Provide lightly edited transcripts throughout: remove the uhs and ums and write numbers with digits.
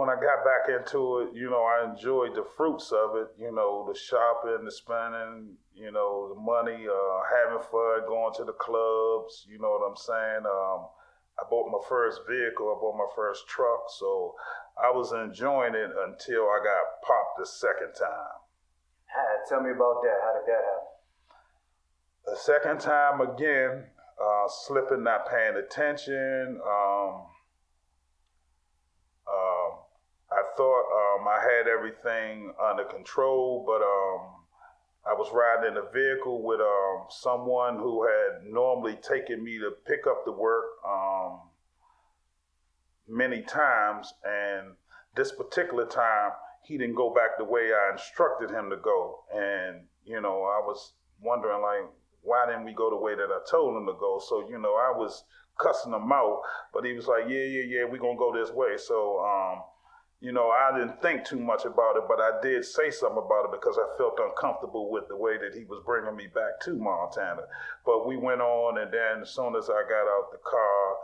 when I got back into it, I enjoyed the fruits of it, the shopping, the spending, the money, having fun, going to the clubs, you know what I'm saying? I bought my first vehicle, I bought my first truck, so I was enjoying it until I got popped the second time. Tell me about that. How did that happen? The second time again, slipping, not paying attention. I thought I had everything under control, but I was riding in a vehicle with someone who had normally taken me to pick up the work many times, and this particular time, he didn't go back the way I instructed him to go. And, I was wondering, like, why didn't we go the way that I told him to go? So, I was cussing him out, but he was like, yeah, we're going to go this way. So, I didn't think too much about it, but I did say something about it because I felt uncomfortable with the way that he was bringing me back to Montana. But we went on, and then as soon as I got out the car,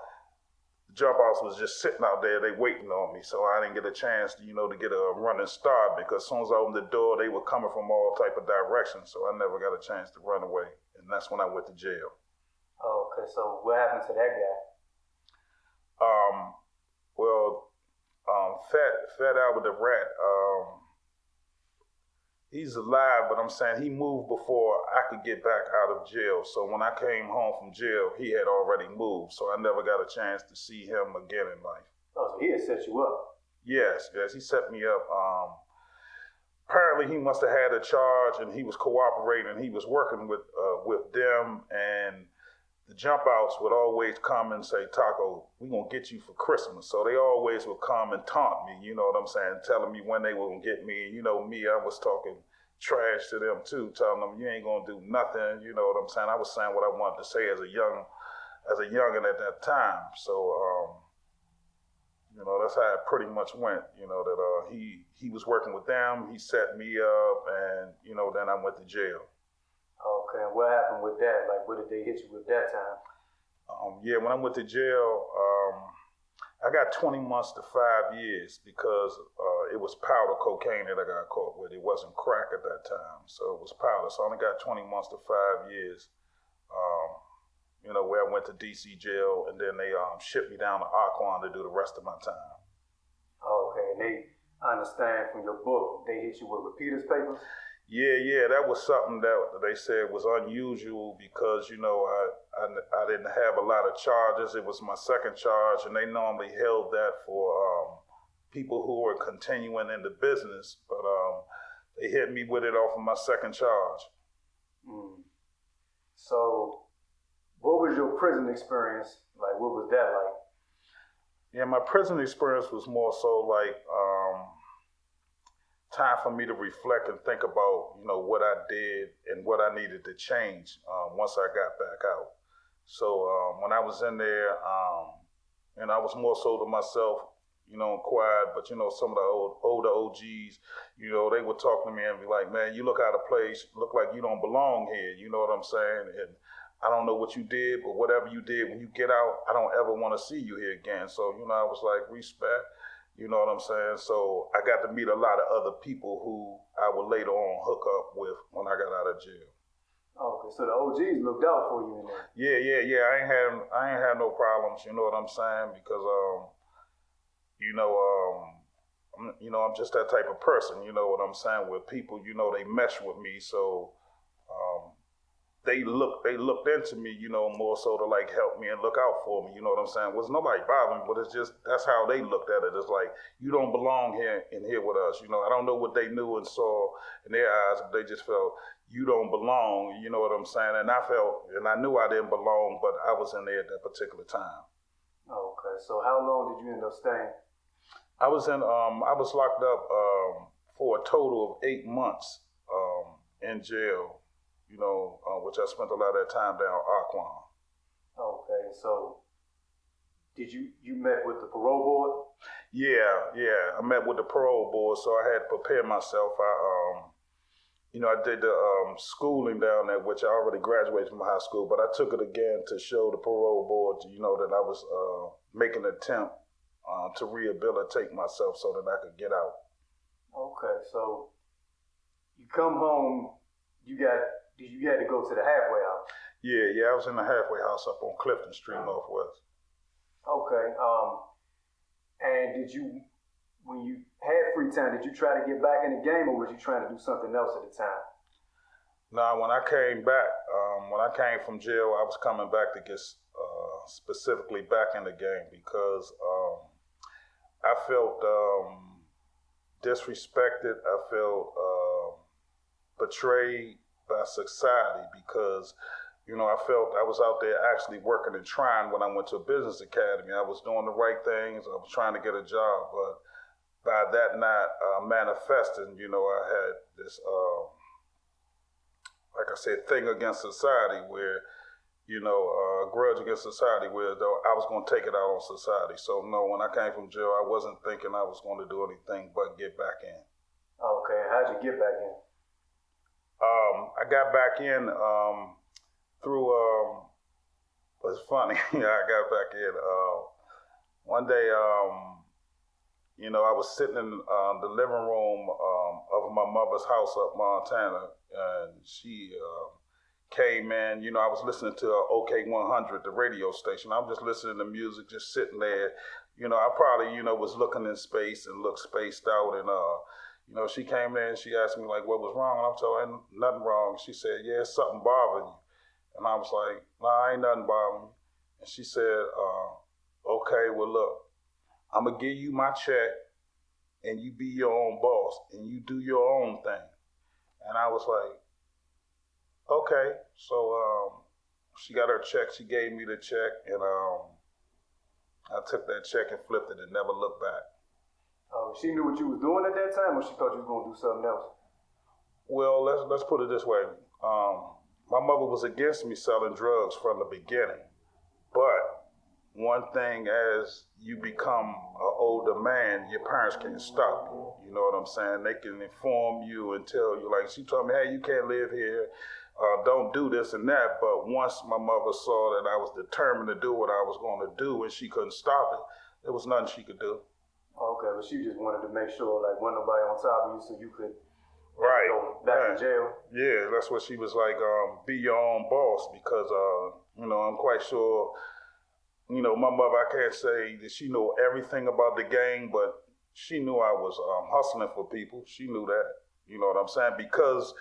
the jump outs was just sitting out there, they waiting on me. So I didn't get a chance, to get a running start, because as soon as I opened the door, they were coming from all type of directions. So I never got a chance to run away. And that's when I went to jail. Oh, okay. So what happened to that guy? Fat Albert the Rat, he's alive, but I'm saying he moved before I could get back out of jail. So when I came home from jail, he had already moved. So I never got a chance to see him again in life. Oh, so he had set you up? Yes, he set me up. Apparently he must have had a charge, and he was cooperating. He was working with them, and the jump outs would always come and say, Taco, we're going to get you for Christmas. So they always would come and taunt me, you know what I'm saying, telling me when they were going to get me. And me, I was talking trash to them too, telling them you ain't going to do nothing, you know what I'm saying. I was saying what I wanted to say as a youngin' at that time. So, that's how it pretty much went, that he was working with them, he set me up, and, then I went to jail. Okay, and what happened with that? Like, what did they hit you with that time? When I went to jail, I got 20 months to 5 years because it was powder cocaine that I got caught with. It wasn't crack at that time, so it was powder. So I only got 20 months to 5 years, where I went to D.C. jail, and then they shipped me down to Aquan to do the rest of my time. Okay, and I understand from your book, they hit you with repeaters papers? Yeah, that was something that they said was unusual because, I didn't have a lot of charges. It was my second charge, and they normally held that for people who were continuing in the business, but they hit me with it off of my second charge. So what was your prison experience like? What was that like? Yeah, my prison experience was more so like time for me to reflect and think about, what I did and what I needed to change once I got back out. So when I was in there, I was more so to myself, quiet, but, some of the older OGs, they would talk to me and be like, man, you look out of place, look like you don't belong here, you know what I'm saying? And I don't know what you did, but whatever you did, when you get out, I don't ever want to see you here again. So, I was like, respect. You know what I'm saying? So I got to meet a lot of other people who I would later on hook up with when I got out of jail. Okay, so the OGs looked out for you in there. Yeah. I ain't had no problems. You know what I'm saying? Because I'm just that type of person. You know what I'm saying? With people, they mesh with me. So they looked into me, more so to like help me and look out for me, you know what I'm saying? Was nobody bothering me, but it's just, that's how they looked at it. It's like, you don't belong here with us. I don't know what they knew and saw in their eyes, but they just felt, you don't belong, you know what I'm saying? And I knew I didn't belong, but I was in there at that particular time. Okay, so how long did you end up staying? I was locked up for a total of 8 months in jail. Which I spent a lot of that time down Aquan. Okay, so did you met with the Parole Board? Yeah, I met with the Parole Board, so I had to prepare myself. I did the schooling down there, which I already graduated from high school, but I took it again to show the Parole Board, that I was making an attempt to rehabilitate myself so that I could get out. Okay, so you come home, you had to go to the halfway house. Yeah, I was in the halfway house up on Clifton Street, Northwest. Okay, and when you had free time, did you try to get back in the game, or was you trying to do something else at the time? Now, when I came back, when I came from jail, I was coming back to get specifically back in the game because I felt disrespected. I felt betrayed by society because, I felt I was out there actually working and trying when I went to a business academy. I was doing the right things. I was trying to get a job, but by that not manifesting, I had this, like I said, thing against society where, grudge against society where though I was going to take it out on society. So no, when I came from jail, I wasn't thinking I was going to do anything but get back in. Okay, how'd you get back in? I got back in through, it's funny, I got back in. One day, I was sitting in the living room of my mother's house up Montana, and she came in. I was listening to OK 100, the radio station. I'm just listening to music, just sitting there. I probably, was looking in space and looked spaced out. And, she came in and she asked me, like, what was wrong? And I'm telling her, nothing wrong. She said, yeah, it's something bothering you. And I was like, nah, ain't nothing bothering me. And she said, okay, well, look, I'm going to give you my check and you be your own boss and you do your own thing. And I was like, okay. So she got her check. She gave me the check, and I took that check and flipped it and never looked back. She knew what you was doing at that time, or she thought you was going to do something else? Well, let's put it this way. My mother was against me selling drugs from the beginning. But one thing, as you become an older man, your parents can't stop you. You know what I'm saying? They can inform you and tell you, like she told me, hey, you can't live here. Don't do this and that. But once my mother saw that I was determined to do what I was going to do and she couldn't stop it, there was nothing she could do. Okay, but she just wanted to make sure, like, wasn't nobody on top of you so you could go back to jail. Yeah, that's what she was like, be your own boss, because, I'm quite sure, my mother, I can't say that she knew everything about the game, but she knew I was hustling for people. She knew that, you know what I'm saying? Because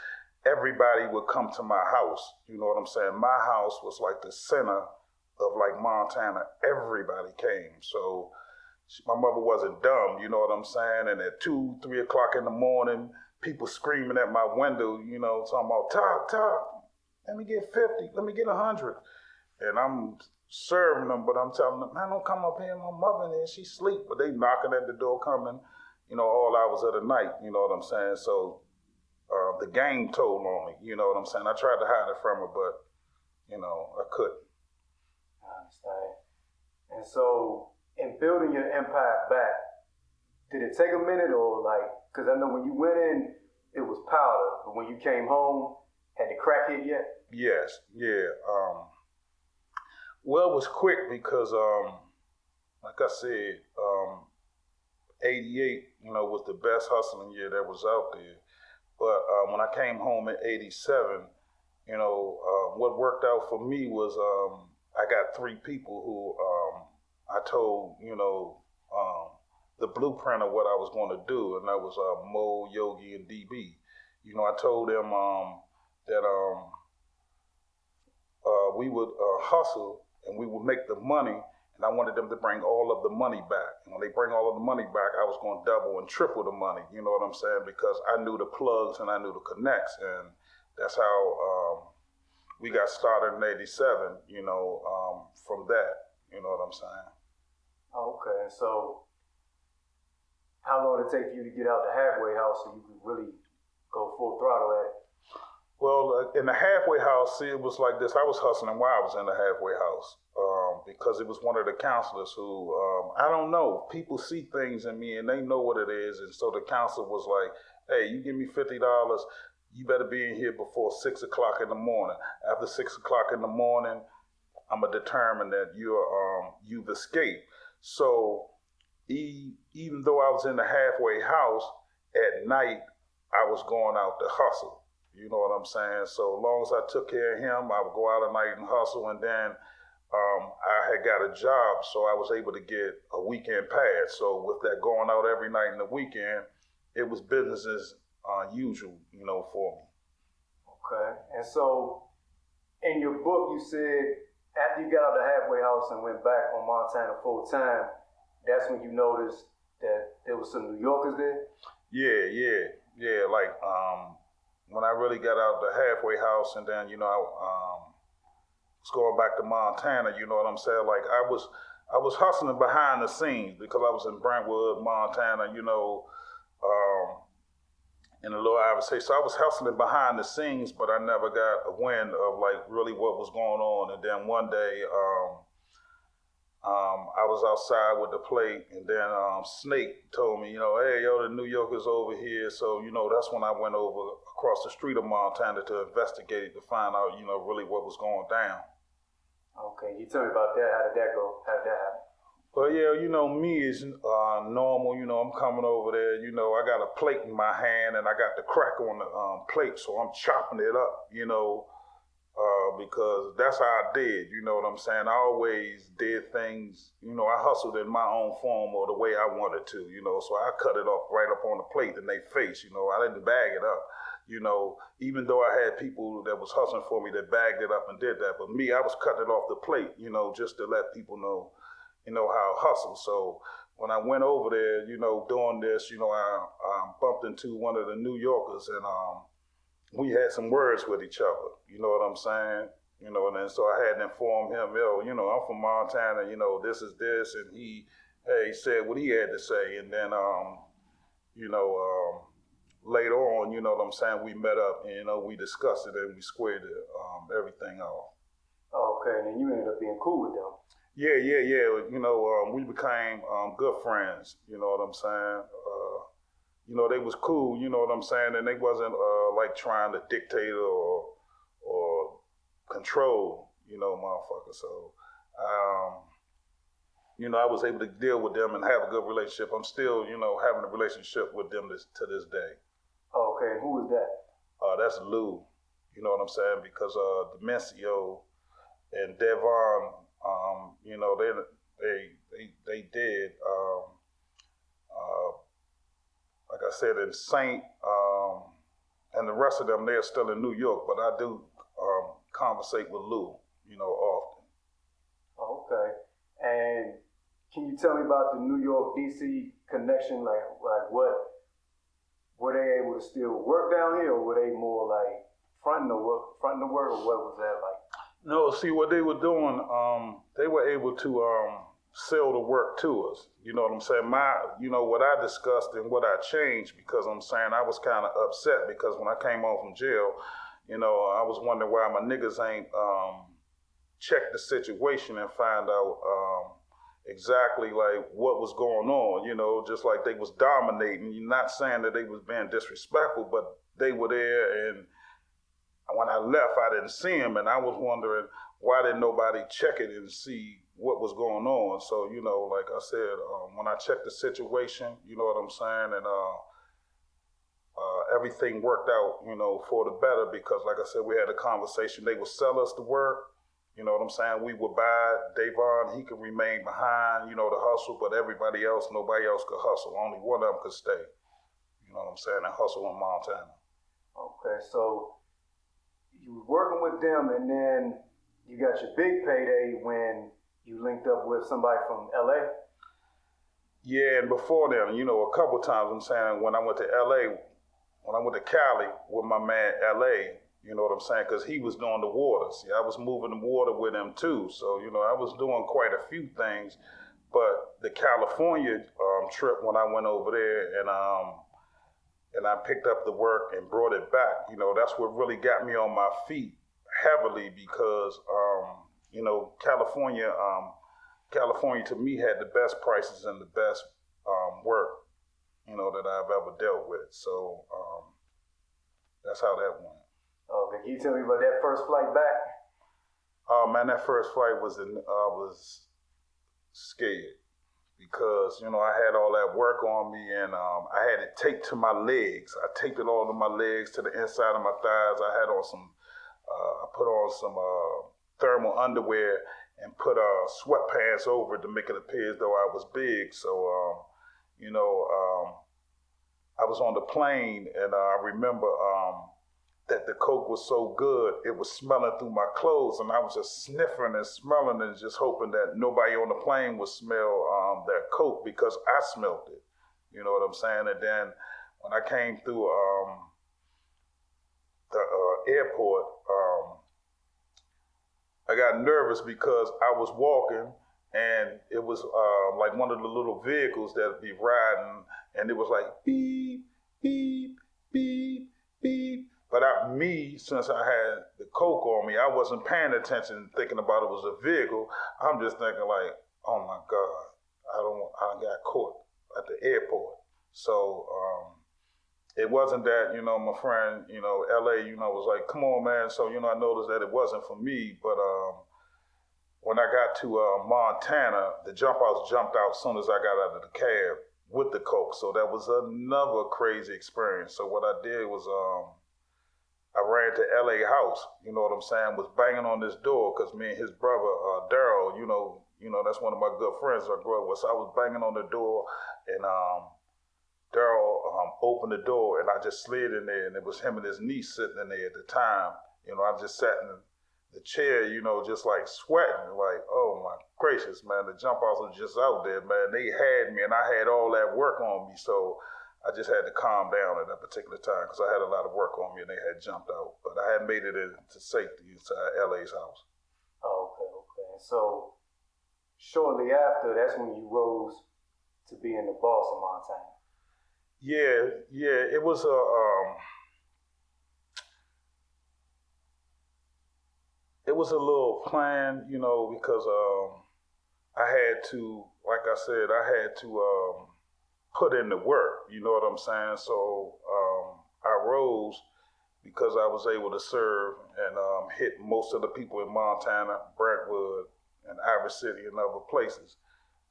everybody would come to my house, you know what I'm saying? My house was like the center of like Montana. Everybody came. So my mother wasn't dumb, you know what I'm saying? And at 2, 3 o'clock in the morning, people screaming at my window, talking about, talk, let me get 50, let me get 100. And I'm serving them, but I'm telling them, man, don't come up here. My mother in there, she sleep. But they knocking at the door, coming, all hours of the night, you know what I'm saying? So the game told on me, you know what I'm saying? I tried to hide it from her, but, I couldn't. I understand. And so, in building your empire back, did it take a minute, or because I know when you went in, it was powder, but when you came home, had the crack hit yet? Yes, yeah. Well, it was quick because, like I said, 88, was the best hustling year that was out there. But when I came home in 87, what worked out for me was I got 3 people who I told, the blueprint of what I was going to do, and that was Mo, Yogi, and DB. I told them that we would hustle and we would make the money, and I wanted them to bring all of the money back. And when they bring all of the money back, I was going to double and triple the money, you know what I'm saying? Because I knew the plugs and I knew the connects, and that's how we got started in 87, from that, you know what I'm saying? Okay, so how long did it take for you to get out the halfway house so you could really go full throttle at it? Well, in the halfway house, see, it was like this. I was hustling while I was in the halfway house because it was one of the counselors who, I don't know, people see things in me and they know what it is. And so the counselor was like, hey, you give me $50, you better be in here before 6 o'clock in the morning. After 6 o'clock in the morning, I'm going to determine that you've escaped. So even though I was in the halfway house, at night I was going out to hustle. You know what I'm saying? So as long as I took care of him, I would go out at night and hustle, and then I had got a job, so I was able to get a weekend pass. So with that going out every night and the weekend, it was business as usual, you know, for me. Okay. And so in your book, you said after you got out of the halfway house and went back on Montana full time, that's when you noticed that there was some New Yorkers there? Yeah. Like when I really got out of the halfway house, and then, you know, I was going back to Montana, you know what I'm saying? Like I was hustling behind the scenes because I was in Brentwood, Montana, you know, in the Lower Iowa State. So I was hustling behind the scenes, but I never got a wind of like really what was going on. And then one day, I was outside with the plate, and then Snake told me, you know, hey, yo, the New Yorkers over here. So, you know, that's when I went over across the street of Montana to investigate, to find out, you know, really what was going down. Okay, you tell me about that. How did that go? How did that happen? Well, yeah, you know, me is normal. You know, I'm coming over there. You know, I got a plate in my hand, and I got the crack on the plate, so I'm chopping it up, you know, because that's how I did. You know what I'm saying? I always did things, you know, I hustled in my own form or the way I wanted to, you know, so I cut it off right up on the plate in their face, you know. I didn't bag it up. You know, even though I had people that was hustling for me that bagged it up and did that, but me, I was cutting it off the plate, you know, just to let people know, you know, how I hustle. So when I went over there, you know, doing this, you know, I bumped into one of the New Yorkers, and we had some words with each other. You know what I'm saying? You know, and then so I had to inform him, yo, you know, I'm from Montana, you know, this is this, and he said what he had to say, and then, you know, later on, you know what I'm saying, we met up and, you know, we discussed it and we squared everything off. Okay, and then you ended up being cool with them. Yeah. You know, we became good friends. You know what I'm saying? You know, they was cool. You know what I'm saying? And they wasn't like trying to dictate or control, you know, motherfucker. So, you know, I was able to deal with them and have a good relationship. I'm still, you know, having a relationship with them to this day. Okay, who was that? That's Lou. You know what I'm saying? Because Demencio and Devon, you know, they did. Like I said, in Saint, and the rest of them, they're still in New York, but I do conversate with Lou, you know, often. Okay, and can you tell me about the New York DC connection? Like what? Were they able to still work down here, or were they more like fronting the work, or what was that like? No, see what they were doing. They were able to sell the work to us. You know what I'm saying? You know what I discussed and what I changed, because I'm saying I was kind of upset because when I came home from jail, you know, I was wondering why my niggas ain't checked the situation and find out exactly like what was going on. You know, just like they was dominating. You're not saying that they was being disrespectful, but they were there, and when I left, I didn't see them, and I was wondering why didn't nobody check it and see what was going on. So, you know, like I said, when I checked the situation, you know what I'm saying, and everything worked out, you know, for the better, because like I said, we had a conversation. They would sell us the work, you know what I'm saying? We would buy Davon, he could remain behind, you know, the hustle, but everybody else, nobody else could hustle. Only one of them could stay, you know what I'm saying, and hustle in Montana. Okay, so you were working with them, and then you got your big payday when you linked up with somebody from LA? Yeah, and before then, you know, a couple times, I'm saying, when I went to LA, when I went to Cali with my man LA, you know what I'm saying, because he was doing the water. See, I was moving the water with him too. So, you know, I was doing quite a few things. But the California trip, when I went over there and I picked up the work and brought it back, you know, that's what really got me on my feet heavily, because, you know, California to me had the best prices and the best work, you know, that I've ever dealt with. So that's how that went. Okay, can you tell me about that first flight back? Man, that first flight was I was scared, because, you know, I had all that work on me, and I had it taped to my legs. I taped it all to my legs, to the inside of my thighs. I had on I put on some thermal underwear and put sweatpants over it to make it appear as though I was big. So, you know, I was on the plane, and I remember that the coke was so good, it was smelling through my clothes, and I was just sniffing and smelling and just hoping that nobody on the plane would smell that coke, because I smelled it. You know what I'm saying? And then when I came through the airport, I got nervous because I was walking, and it was like one of the little vehicles that'd be riding, and it was like beep, beep, beep, beep. But since I had the coke on me, I wasn't paying attention, thinking about it was a vehicle. I'm just thinking like, oh my God, I got caught at the airport. So it wasn't that, you know, my friend, you know, LA, you know, was like, come on, man. So, you know, I noticed that it wasn't for me. But when I got to Montana, the jump outs jumped out as soon as I got out of the cab with the coke. So that was another crazy experience. So what I did was I ran to LA House, you know what I'm saying, was banging on this door, because me and his brother, Daryl, you know, that's one of my good friends I grew up with. So I was banging on the door, and Daryl opened the door, and I just slid in there, and it was him and his niece sitting in there at the time. You know, I just sat in the chair, you know, just like sweating, like, oh my gracious, man, the jump outs were just out there, man. They had me, and I had all that work on me, so I just had to calm down at that particular time, because I had a lot of work on me, and they had jumped out. But I had made it into safety inside LA's house. Oh, okay. And so shortly after, that's when you rose to being the boss of Montana. Yeah, it was a little plan, you know, because I had to, like I said, put in the work, you know what I'm saying? So I rose because I was able to serve and hit most of the people in Montana, Brentwood, and Ivor City, and other places.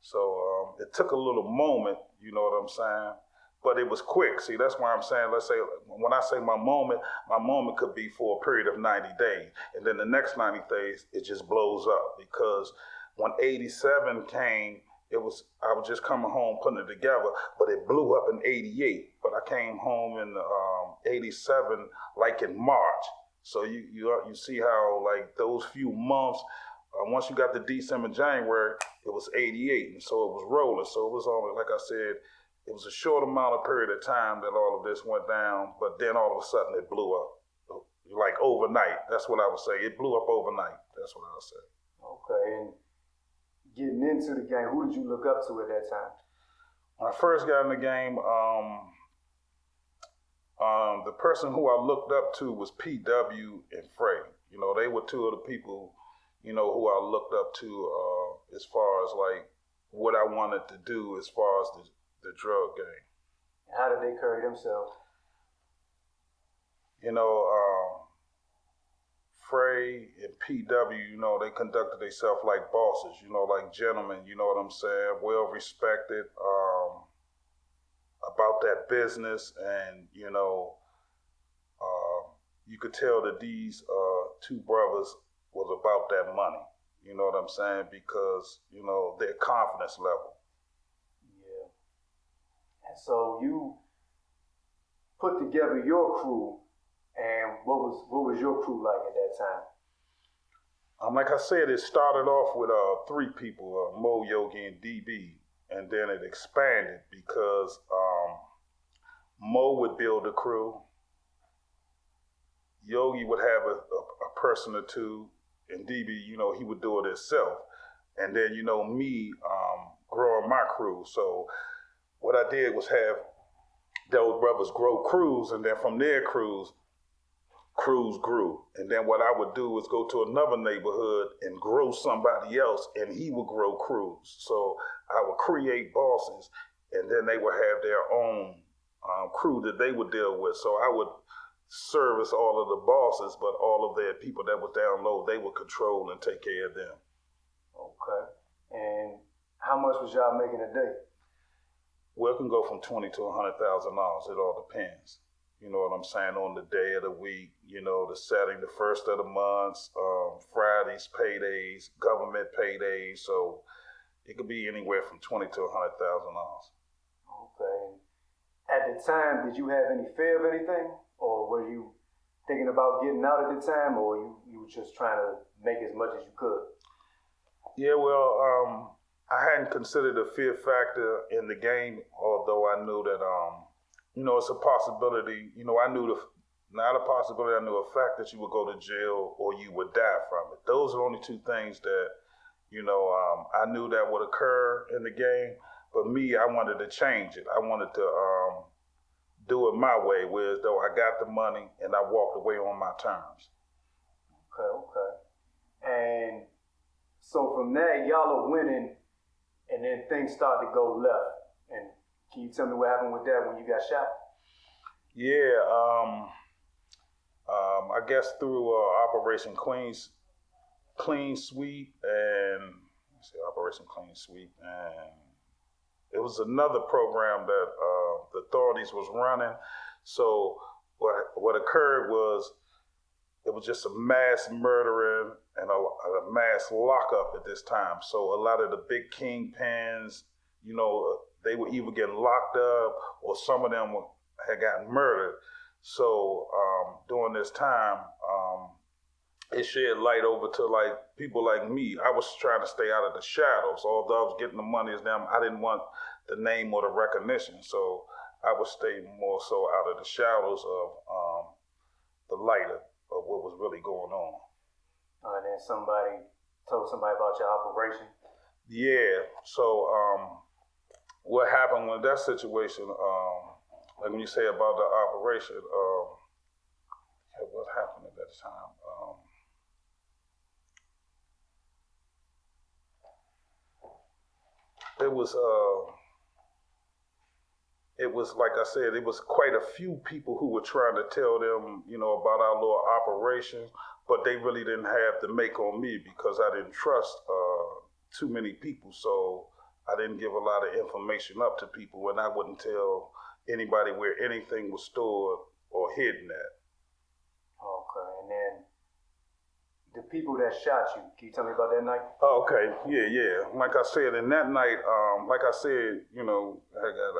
So it took a little moment, you know what I'm saying? But it was quick. See, that's why I'm saying, let's say, when I say my moment could be for a period of 90 days. And then the next 90 days, it just blows up. Because when 87 came, I was just coming home, putting it together, but it blew up in 88. But I came home in 87, like in March. So you see how, like, those few months, once you got to December, January, it was 88. And so it was rolling. So it was only, like I said, it was a short amount of period of time that all of this went down, but then all of a sudden it blew up, like overnight. That's what I would say. It blew up overnight. That's what I would say. Okay, and getting into the game, who did you look up to at that time? When I first got in the game, the person who I looked up to was PW and Frey. You know, they were two of the people, you know, who I looked up to as far as like what I wanted to do as far as the drug game. How did they carry themselves? You know, Frey and PW, you know, they conducted themselves like bosses, you know, like gentlemen, you know what I'm saying, well respected about that business. And, you know, you could tell that these two brothers was about that money, you know what I'm saying, because, you know, their confidence level. So you put together your crew, and what was your crew like at that time? Like I said, it started off with 3 people, Mo, Yogi, and DB, and then it expanded because Mo would build a crew, Yogi would have a person or two, and DB, you know, he would do it himself, and then, you know, me growing my crew. So what I did was have those brothers grow crews, and then from their crews grew. And then what I would do is go to another neighborhood and grow somebody else, and he would grow crews. So I would create bosses, and then they would have their own crew that they would deal with. So I would service all of the bosses, but all of their people that was down low, they would control and take care of them. Okay. And How much was y'all making a day? Well, it can go from $20,000 to $100,000. It all depends. You know what I'm saying? On the day of the week, you know, the setting, the first of the months, Fridays, paydays, government paydays. So it could be anywhere from $20,000 to $100,000. Okay. At the time, did you have any fear of anything, or were you thinking about getting out at the time, or you were just trying to make as much as you could? Yeah, well, I hadn't considered the fear factor in the game, although I knew that, you know, it's a possibility. You know, I knew not a possibility, I knew a fact that you would go to jail or you would die from it. Those are the only two things that, you know, I knew that would occur in the game. But me, I wanted to change it. I wanted to do it my way, whereas though I got the money and I walked away on my terms. Okay. And so from there, y'all are winning, and then things start to go left. And can you tell me what happened with that when you got shot? Yeah, I guess through Operation Clean Sweep and Operation Clean Sweep, and it was another program that the authorities was running. So what occurred was it was just a mass murdering and a mass lockup at this time. So a lot of the big kingpins, you know, they were either getting locked up or some of them had gotten murdered. So during this time, it shed light over to like people like me. I was trying to stay out of the shadows. Although I was getting the money as them, I didn't want the name or the recognition. So I would stay more so out of the shadows of the light of what was really going on. And then somebody told somebody about your operation? Yeah. So what happened with that situation, like when you say about the operation, what happened at that time? It was like I said, it was quite a few people who were trying to tell them, you know, about our little operation, but they really didn't have the make on me because I didn't trust too many people. So I didn't give a lot of information up to people, and I wouldn't tell anybody where anything was stored or hidden at. Okay, and then the people that shot you, can you tell me about that night? Oh, okay, yeah. Like I said, in that night, like I said, you know, I got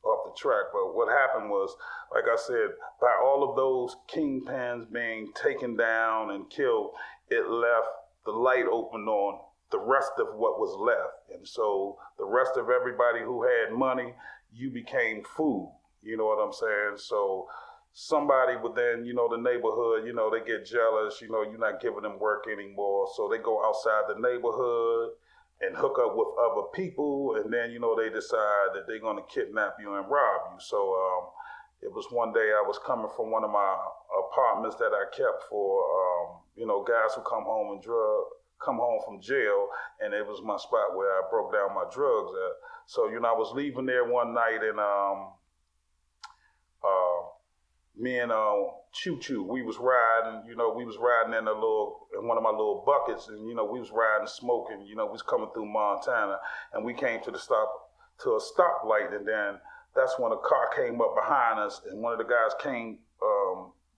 off the track, but what happened was, like I said, by all of those kingpins being taken down and killed, it left the light open on the rest of what was left. And so the rest of everybody who had money, you became food. You know what I'm saying? So somebody within, you know, the neighborhood, you know, they get jealous, you know, you're not giving them work anymore. So they go outside the neighborhood and hook up with other people. And then, you know, they decide that they're going to kidnap you and rob you. So it was one day I was coming from one of my apartments that I kept for, you know, guys who come home from jail. And it was my spot where I broke down my drugs at. So, you know, I was leaving there one night and me and Choo Choo, we was riding in one of my little buckets, and you know, we was riding, smoking, you know, we was coming through Montana, and we came to a stoplight, and then that's when a car came up behind us, and one of the guys came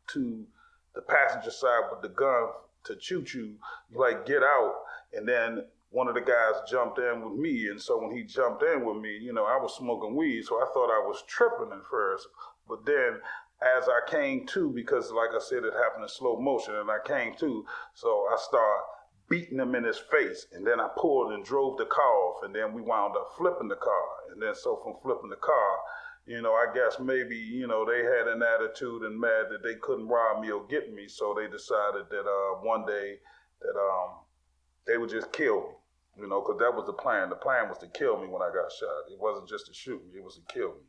to the passenger side with the gun to Choo Choo, like, get out, and then one of the guys jumped in with me, and so when he jumped in with me, you know, I was smoking weed, so I thought I was tripping at first, but then as I came to, because like I said, it happened in slow motion, and I came to, so I started beating him in his face, and then I pulled and drove the car off, and then we wound up flipping the car, and then so from flipping the car, you know, I guess maybe, you know, they had an attitude and mad that they couldn't rob me or get me, so they decided that one day that they would just kill me, you know, because that was the plan. The plan was to kill me when I got shot. It wasn't just to shoot me, it was to kill me.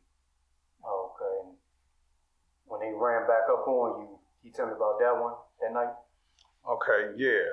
Okay. When they ran back up on you, can you tell me about that night? Okay, yeah.